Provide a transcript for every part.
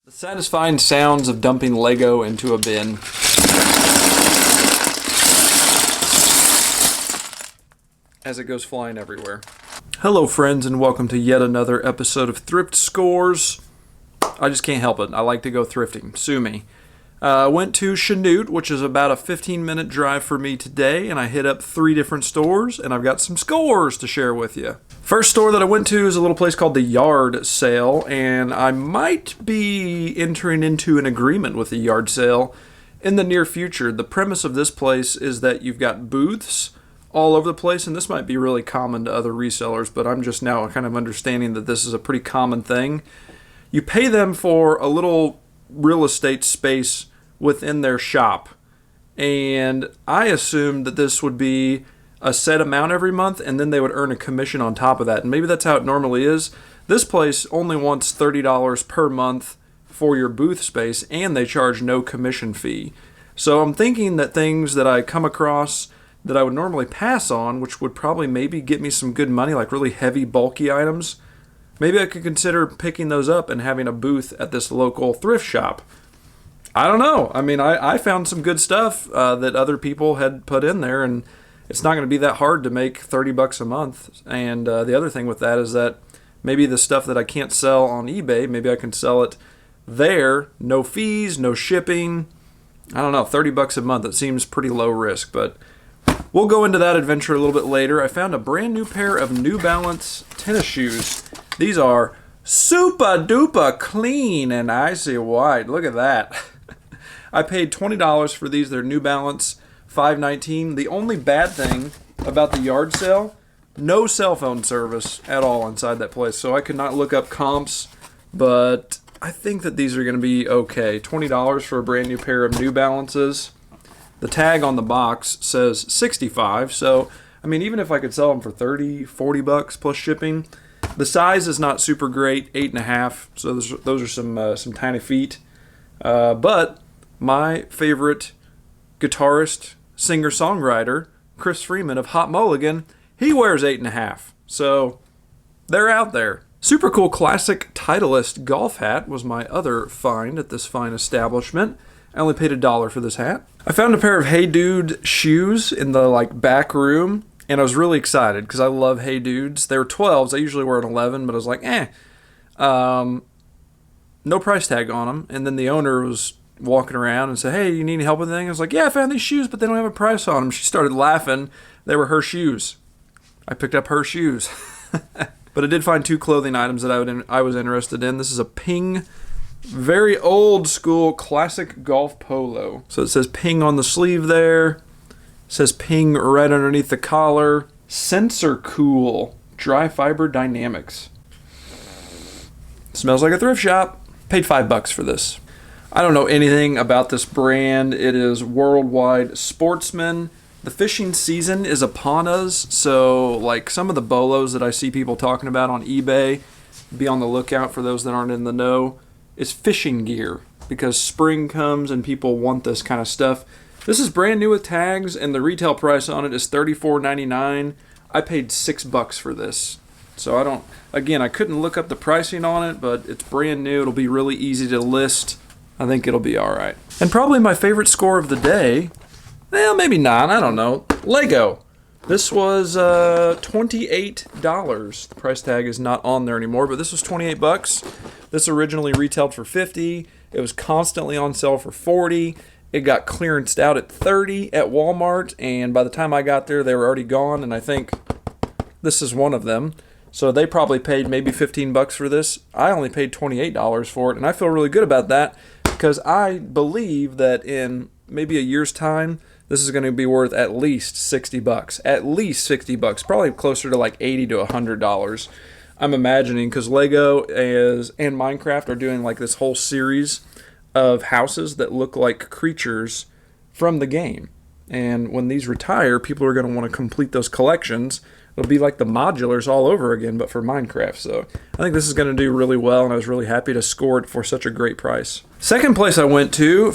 The satisfying sounds of dumping Lego into a bin. As it goes flying everywhere. Hello friends, and welcome to yet another episode of Thrift Scores. I just can't help it. I like to go thrifting. Sue me. I went to Chanute, which is about a 15-minute drive for me today, and I hit up 3 different stores, and I've got some scores to share with you. First store that I went to is a little place called the Yard Sale, and I might be entering into an agreement with the Yard Sale in the near future. The premise of this place is that you've got booths all over the place, and this might be really common to other resellers, but I'm just now kind of understanding that this is a pretty common thing. You pay them for a little real estate space within their shop, and I assumed that this would be a set amount every month, and then they would earn a commission on top of that, and maybe that's how it normally is. This place only wants $30 per month for your booth space, and they charge no commission fee. So I'm thinking that things that I come across that I would normally pass on, which would probably maybe get me some good money, like really heavy, bulky items, maybe I could consider picking those up and having a booth at this local thrift shop. I don't know. I mean, I found some good stuff that other people had put in there, and it's not going to be that hard to make $30 a month. And the other thing with that is that maybe the stuff that I can't sell on eBay, maybe I can sell it there. No fees, no shipping. I don't know, $30 a month. It seems pretty low risk, but we'll go into that adventure a little bit later. I found a brand new pair of New Balance tennis shoes. These are super duper clean and icy white. Look at that. I paid $20 for these. They're New Balance 519. The only bad thing about the yard sale, no cell phone service at all inside that place. So I could not look up comps, but I think that these are going to be okay. $20 for a brand new pair of New Balances. The tag on the box says $65. So, I mean, even if I could sell them for $30, $40 plus shipping, the size is not super great, 8.5. So those are some tiny feet. But my favorite guitarist, singer-songwriter, Chris Freeman of Hot Mulligan, he wears 8.5. So they're out there. Super cool classic Titleist golf hat was my other find at this fine establishment. I only paid $1 for this hat. I found a pair of Hey Dude shoes in the back room, and I was really excited because I love Hey Dudes. They were 12s. I usually wear an 11, but I was like, no price tag on them. And then the owner was walking around and said, hey, you need any help with anything? I was like, yeah, I found these shoes, but they don't have a price on them. She started laughing. They were her shoes. I picked up her shoes. But I did find 2 clothing items that I was interested in. This is a Ping, very old school classic golf polo. So it says Ping on the sleeve there. It says Ping right underneath the collar. Sensor Cool Dry Fiber Dynamics. Smells like a thrift shop. Paid $5 for this. I don't know anything about this brand. It is Worldwide Sportsman. The fishing season is upon us, so some of the bolos that I see people talking about on eBay, be on the lookout for those that aren't in the know, is fishing gear, because spring comes and people want this kind of stuff. This is brand new with tags, and the retail price on it is $34.99. I paid $6 for this. So I couldn't look up the pricing on it, but it's brand new. It'll be really easy to list. I think it'll be all right. And probably my favorite score of the day, well, maybe not, I don't know, Lego. This was $28. The price tag is not on there anymore, but this was $28. This originally retailed for $50. It was constantly on sale for $40. It got clearanced out at $30 at Walmart, and by the time I got there, they were already gone, and I think this is one of them. So they probably paid maybe $15 for this. I only paid $28 for it, and I feel really good about that because I believe that in maybe a year's time, this is going to be worth at least $60. At least $60. Probably closer to $80 to $100. I'm imagining, because Lego and Minecraft are doing this whole series of houses that look like creatures from the game. And when these retire, people are going to want to complete those collections. It'll be like the modulars all over again, but for Minecraft. So I think this is going to do really well, and I was really happy to score it for such a great price. Second place I went to,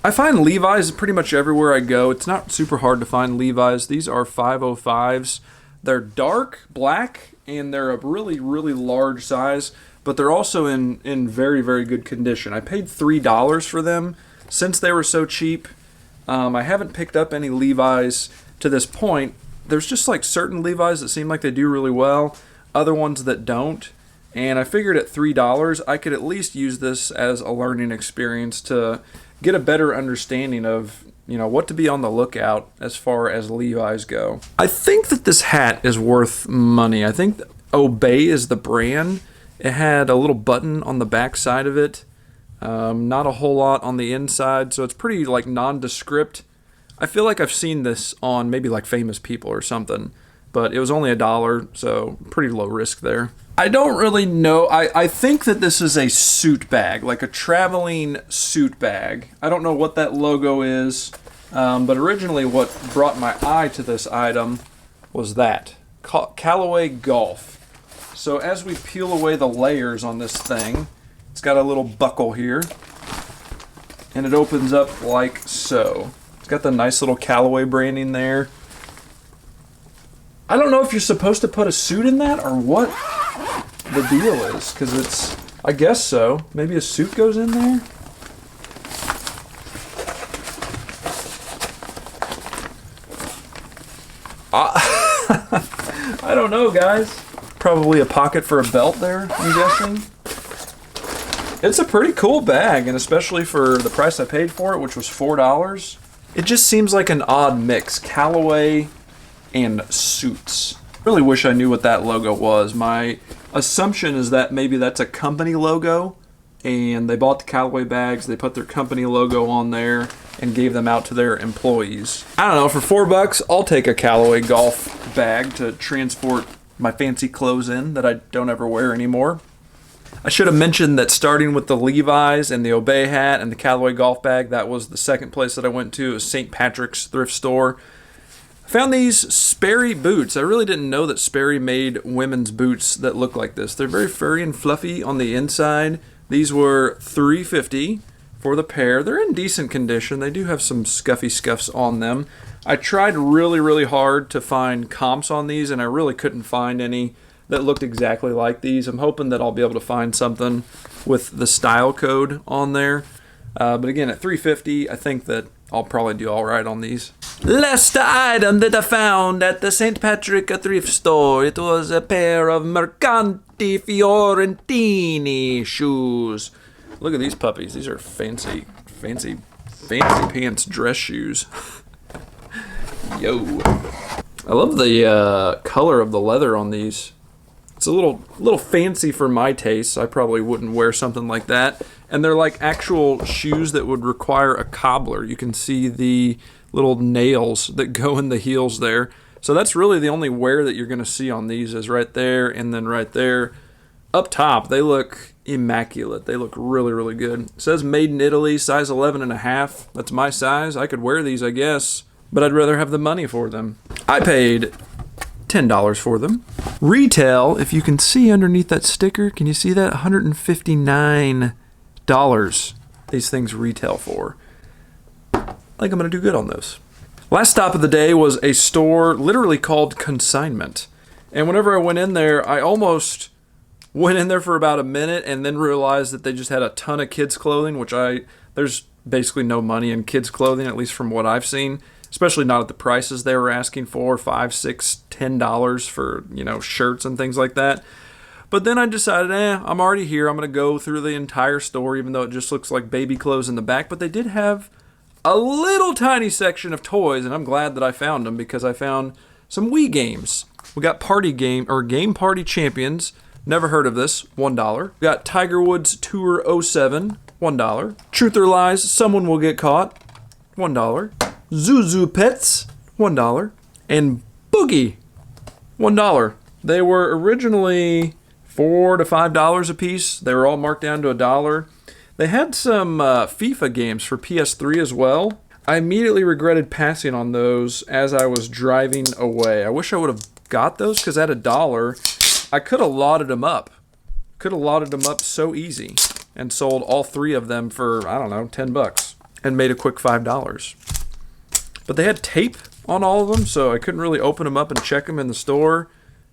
I find Levi's pretty much everywhere I go. It's not super hard to find Levi's. These are 505s. They're dark black, and they're a really, really large size. but they're also in very, very good condition. I paid $3 for them since they were so cheap. I haven't picked up any Levi's to this point. There's just like certain Levi's that seem like they do really well, other ones that don't. And I figured at $3, I could at least use this as a learning experience to get a better understanding of, what to be on the lookout as far as Levi's go. I think that this hat is worth money. I think Obey is the brand. It had a little button on the back side of it. Not a whole lot on the inside, so it's pretty like nondescript. I feel like I've seen this on maybe like Famous People or something, but it was only $1, so pretty low risk there. I don't really know. I think that this is a suit bag, like a traveling suit bag. I don't know what that logo is, but originally what brought my eye to this item was that. Callaway Golf. So as we peel away the layers on this thing, it's got a little buckle here, and it opens up like so. It's got the nice little Callaway branding there. I don't know if you're supposed to put a suit in that or what the deal is, because it's, I guess so. Maybe a suit goes in there? I don't know, guys. Probably a pocket for a belt there, I'm guessing. It's a pretty cool bag, and especially for the price I paid for it, which was $4. It just seems like an odd mix, Callaway and suits. Really wish I knew what that logo was. My assumption is that maybe that's a company logo, and they bought the Callaway bags, they put their company logo on there, and gave them out to their employees. I don't know, for $4, I'll take a Callaway golf bag to transport my fancy clothes in that I don't ever wear anymore. I should have mentioned that starting with the Levi's and the Obey hat and the Callaway golf bag, that was the second place that I went to, is St. Patrick's thrift store. I found these Sperry boots. I really didn't know that Sperry made women's boots that look like this. They're very furry and fluffy on the inside. These were $3.50 for the pair. They're in decent condition. They do have some scuffy scuffs on them. I tried really, really hard to find comps on these, and I really couldn't find any that looked exactly like these. I'm hoping that I'll be able to find something with the style code on there. But again, at $3.50, I think that I'll probably do all right on these. Last item that I found at the St. Patrick thrift store, it was a pair of Mercanti Fiorentini shoes. Look at these puppies. These are fancy pants dress shoes. Yo. I love the color of the leather on these. It's a little fancy for my taste. I probably wouldn't wear something like that. And they're like actual shoes that would require a cobbler. You can see the little nails that go in the heels there. So that's really the only wear that you're going to see on these is right there and then right there. Up top, they look immaculate. They look really, really good. It says made in Italy, size 11.5. That's my size. I could wear these, I guess, but I'd rather have the money for them. I paid $10 for them. Retail, if you can see underneath that sticker, can you see that? $159 these things retail for. I think I'm going to do good on those. Last stop of the day was a store literally called Consignment. And whenever I went in there, I almost went in there for about a minute and then realized that they just had a ton of kids' clothing, which there's basically no money in kids' clothing, at least from what I've seen. Especially not at the prices they were asking for, $5, $6, $10 for, shirts and things like that. But then I decided, I'm already here. I'm going to go through the entire store, even though it just looks like baby clothes in the back. But they did have a little tiny section of toys, and I'm glad that I found them because I found some Wii games. We got Game Party Champions. Never heard of this, $1. We got Tiger Woods Tour 07, $1. Truth or Lies, Someone Will Get Caught, $1. Zuzu Pets, $1. And Boogie, $1. They were originally $4 to $5 a piece. They were all marked down to $1. They had some FIFA games for PS3 as well. I immediately regretted passing on those as I was driving away. I wish I would have got those because at $1, I could have lotted them up. Could have lotted them up so easy and sold all 3 of them for, I don't know, $10 and made a quick $5. But they had tape on all of them, so I couldn't really open them up and check them in the store.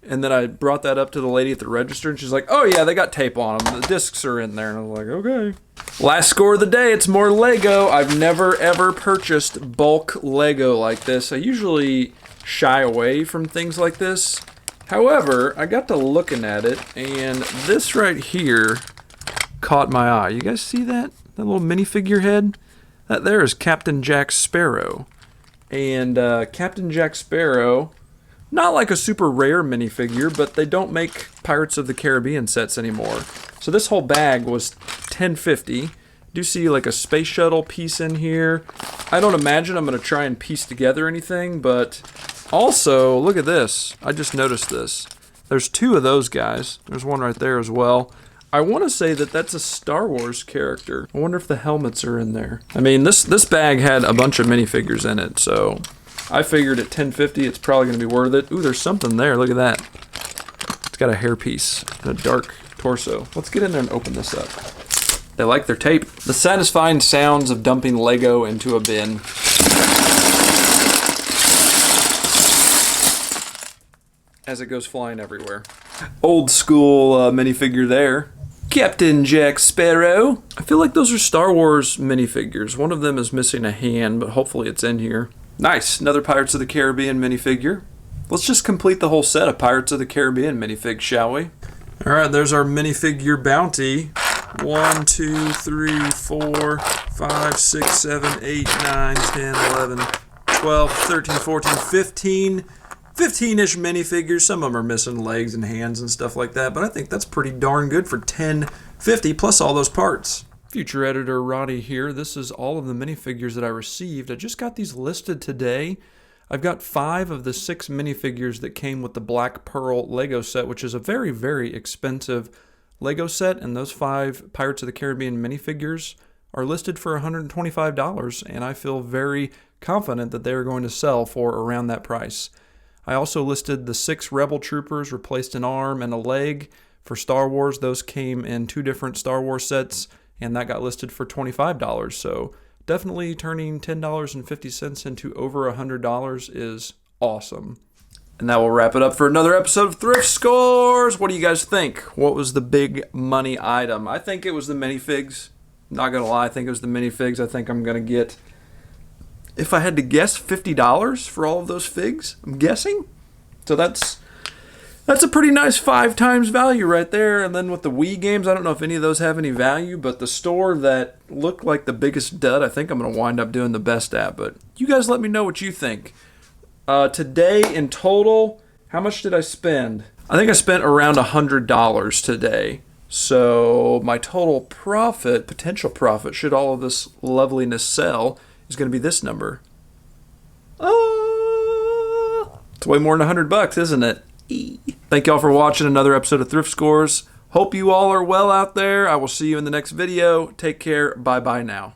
And then I brought that up to the lady at the register, and she's like, oh yeah, they got tape on them. The discs are in there. And I was like, okay. Last score of the day, it's more Lego. I've never ever purchased bulk Lego like this. I usually shy away from things like this. However, I got to looking at it, and this right here caught my eye. You guys see that? That little minifigure head? That there is Captain Jack Sparrow. And Captain Jack Sparrow, not like a super rare minifigure, but they don't make Pirates of the Caribbean sets anymore. So this whole bag was $10.50. Do see like a space shuttle piece in here. I don't imagine I'm going to try and piece together anything, but also, look at this. I just noticed this. There's two of those guys. There's one right there as well. I want to say that that's a Star Wars character. I wonder if the helmets are in there. I mean, this bag had a bunch of minifigures in it, so I figured at $10.50 it's probably going to be worth it. Ooh, there's something there. Look at that. It's got a hairpiece and a dark torso. Let's get in there and open this up. They like their tape. The satisfying sounds of dumping Lego into a bin. As it goes flying everywhere. Old school minifigure there. Captain Jack Sparrow. I feel like those are Star Wars minifigures. One of them is missing a hand, but hopefully it's in here. Nice, another Pirates of the Caribbean minifigure. Let's just complete the whole set of Pirates of the Caribbean minifigs, shall we? Alright, there's our minifigure bounty. 1, 2, 3, 4, 5, 6, 7, 8, 9, 10, 11, 12, 13, 14, 15-ish minifigures. Some of them are missing legs and hands and stuff like that, but I think that's pretty darn good for $10.50 plus all those parts. Future editor Roddy here. This is all of the minifigures that I received. I just got these listed today. I've got 5 of the 6 minifigures that came with the Black Pearl Lego set, which is a very, very expensive Lego set, and those 5 Pirates of the Caribbean minifigures are listed for $125, and I feel very confident that they are going to sell for around that price. I also listed the 6 Rebel Troopers, replaced an arm and a leg for Star Wars. Those came in 2 different Star Wars sets, and that got listed for $25. So definitely turning $10.50 into over $100 is awesome. And that will wrap it up for another episode of Thrift Scores. What do you guys think? What was the big money item? I think it was the minifigs. Not going to lie, I think it was the minifigs. I think I'm going to get, if I had to guess, $50 for all of those figs, I'm guessing. So that's a pretty nice 5 times value right there. And then with the Wii games, I don't know if any of those have any value, but the store that looked like the biggest dud, I think I'm going to wind up doing the best at. But you guys let me know what you think. Today in total, how much did I spend? I think I spent around $100 today. So my total profit, potential profit, should all of this loveliness sell, is going to be this number. It's way more than $100, isn't it? Thank y'all for watching another episode of Thrift Scores. Hope you all are well out there. I will see you in the next video. Take care. Bye-bye now.